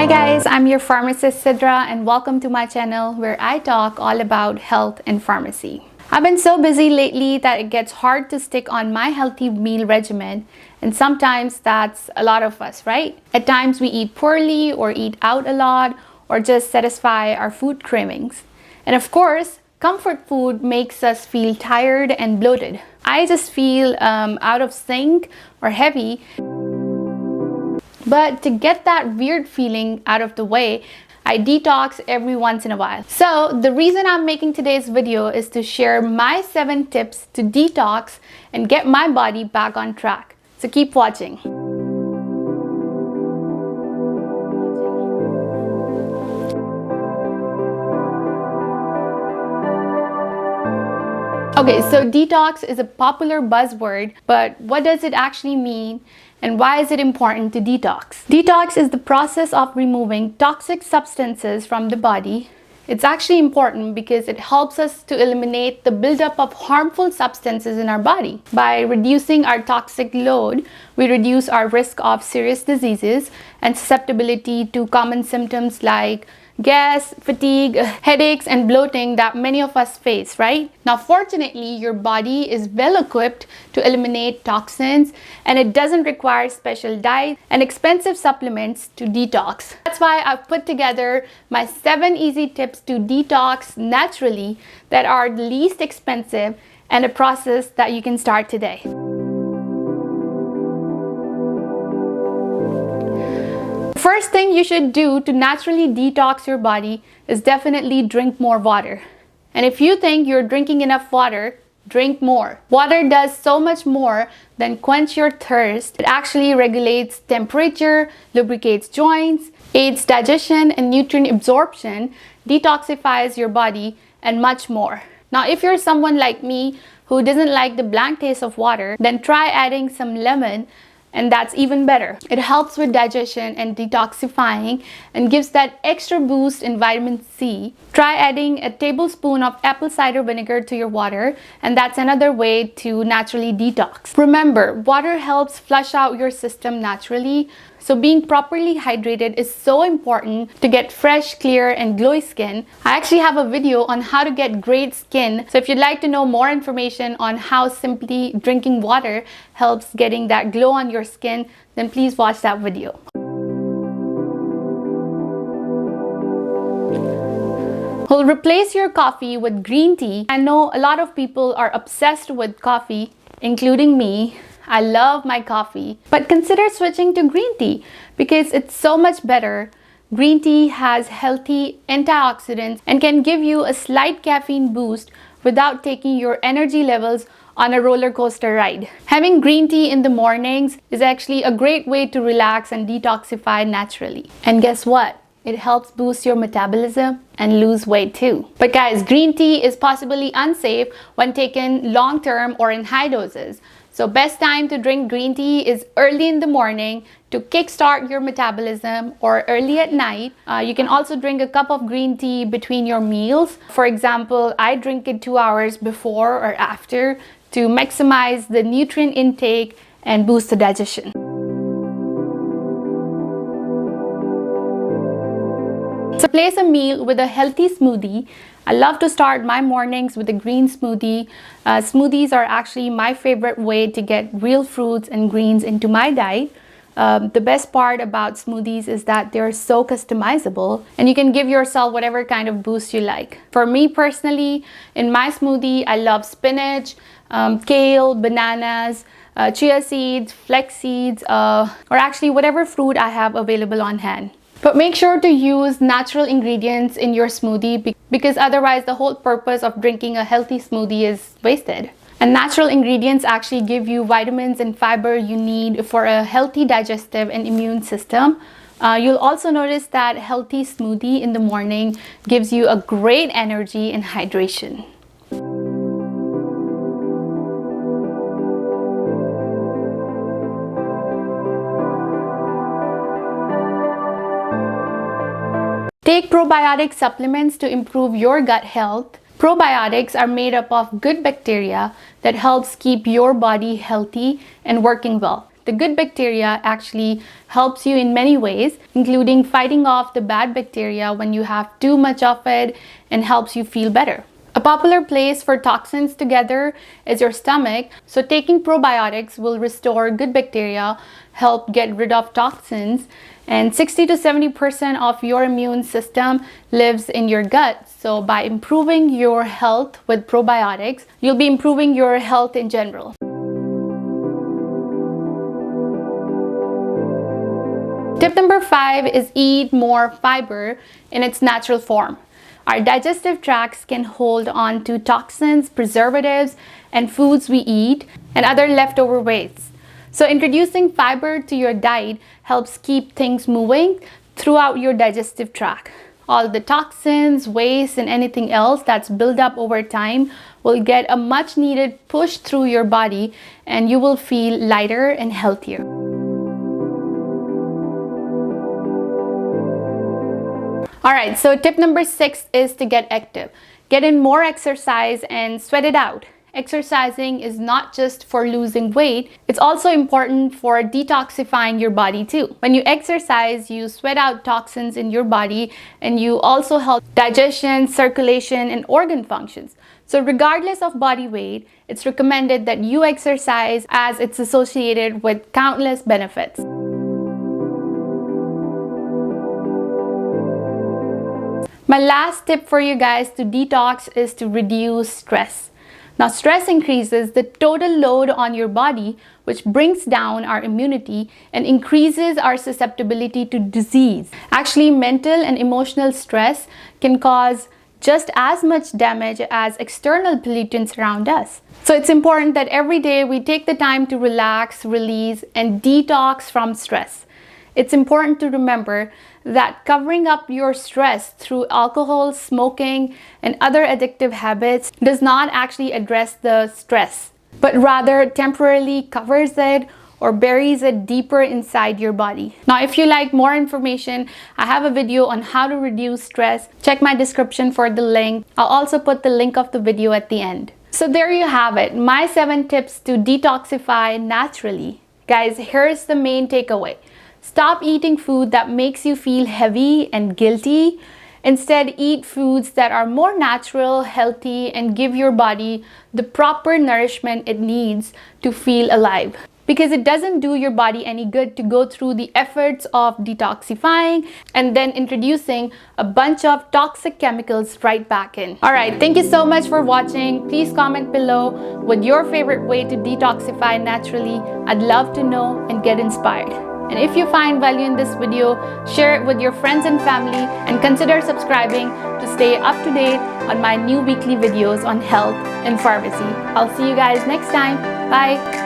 Hi guys, I'm your pharmacist Sidra and welcome to my channel where I talk all about health and pharmacy. I've been so busy lately that it gets hard to stick on my healthy meal regimen, and sometimes that's a lot of us, right? At times we eat poorly or eat out a lot or just satisfy our food cravings. And of course, comfort food makes us feel tired and bloated. I just feel out of sync or heavy. But to get that weird feeling out of the way, I detox every once in a while. So the reason I'm making today's video is to share my 7 tips to detox and get my body back on track. So keep watching. Okay, so detox is a popular buzzword, but what does it actually mean? And why is it important to detox? Detox is the process of removing toxic substances from the body. It's actually important because it helps us to eliminate the buildup of harmful substances in our body. By reducing our toxic load, we reduce our risk of serious diseases and susceptibility to common symptoms like gas, fatigue, headaches, and bloating that many of us face, right? Now, fortunately, your body is well equipped to eliminate toxins and it doesn't require special diet and expensive supplements to detox. That's why I've put together my 7 easy tips to detox naturally that are the least expensive and a process that you can start today. First thing you should do to naturally detox your body is definitely drink more water. And if you think you're drinking enough water, drink more. Water does so much more than quench your thirst. It actually regulates temperature, lubricates joints, aids digestion and nutrient absorption, detoxifies your body, and much more. Now, if you're someone like me who doesn't like the blank taste of water, then try adding some lemon, and that's even better. It helps with digestion and detoxifying and gives that extra boost in vitamin C. Try adding a tablespoon of apple cider vinegar to your water, and that's another way to naturally detox. Remember, water helps flush out your system naturally, so being properly hydrated is so important to get fresh, clear, and glowy skin. I actually have a video on how to get great skin, so if you'd like to know more information on how simply drinking water helps getting that glow on your skin, then please watch that video. Well, replace your coffee with green tea. I know a lot of people are obsessed with coffee, including me. I love my coffee, but consider switching to green tea because it's so much better. Green tea has healthy antioxidants and can give you a slight caffeine boost without taking your energy levels on a roller coaster ride. Having green tea in the mornings is actually a great way to relax and detoxify naturally. And guess what? It helps boost your metabolism and lose weight too. But guys, green tea is possibly unsafe when taken long term or in high doses. So best time to drink green tea is early in the morning to kickstart your metabolism, or early at night. You can also drink a cup of green tea between your meals. For example, I drink it 2 hours before or after to maximize the nutrient intake and boost the digestion. So replace a meal with a healthy smoothie. I love to start my mornings with a green smoothie. Smoothies are actually my favorite way to get real fruits and greens into my diet. The best part about smoothies is that they're so customizable and you can give yourself whatever kind of boost you like. For me personally, in my smoothie, I love spinach, kale, bananas, chia seeds, flax seeds, or actually whatever fruit I have available on hand. But make sure to use natural ingredients in your smoothie because otherwise the whole purpose of drinking a healthy smoothie is wasted. And natural ingredients actually give you vitamins and fiber you need for a healthy digestive and immune system. You'll also notice that healthy smoothie in the morning gives you a great energy and hydration. Take probiotic supplements to improve your gut health. Probiotics are made up of good bacteria that helps keep your body healthy and working well. the good bacteria actually helps you in many ways, including fighting off the bad bacteria when you have too much of it and helps you feel better. A popular place for toxins together is your stomach, so taking probiotics will restore good bacteria, help get rid of toxins, and 60 to 70% of your immune system lives in your gut. So by improving your health with probiotics, you'll be improving your health in general. Tip number 5 is eat more fiber in its natural form. Our digestive tracts can hold on to toxins, preservatives, and foods we eat, and other leftover waste. So introducing fiber to your diet helps keep things moving throughout your digestive tract. All the toxins, waste, and anything else that's built up over time will get a much needed push through your body, and you will feel lighter and healthier. Alright, so tip number 6 is to get active. Get in more exercise and sweat it out. Exercising is not just for losing weight, it's also important for detoxifying your body too. When you exercise, you sweat out toxins in your body, and you also help digestion, circulation, and organ functions. So regardless of body weight, it's recommended that you exercise as it's associated with countless benefits. My last tip for you guys to detox is to reduce stress. Now, stress increases the total load on your body, which brings down our immunity and increases our susceptibility to disease. Actually, mental and emotional stress can cause just as much damage as external pollutants around us. So it's important that every day we take the time to relax, release, and detox from stress. It's important to remember that covering up your stress through alcohol, smoking, and other addictive habits does not actually address the stress, but rather temporarily covers it or buries it deeper inside your body. Now, if you like more information, I have a video on how to reduce stress. Check my description for the link. I'll also put the link of the video at the end. So there you have it, my 7 tips to detoxify naturally. Guys, here's the main takeaway. Stop eating food that makes you feel heavy and guilty. Instead, eat foods that are more natural, healthy, and give your body the proper nourishment it needs to feel alive. Because it doesn't do your body any good to go through the efforts of detoxifying and then introducing a bunch of toxic chemicals right back in. Alright, thank you so much for watching. Please comment below with your favorite way to detoxify naturally. I'd love to know and get inspired. And if you find value in this video, share it with your friends and family, and consider subscribing to stay up to date on my new weekly videos on health and pharmacy. I'll see you guys next time. Bye!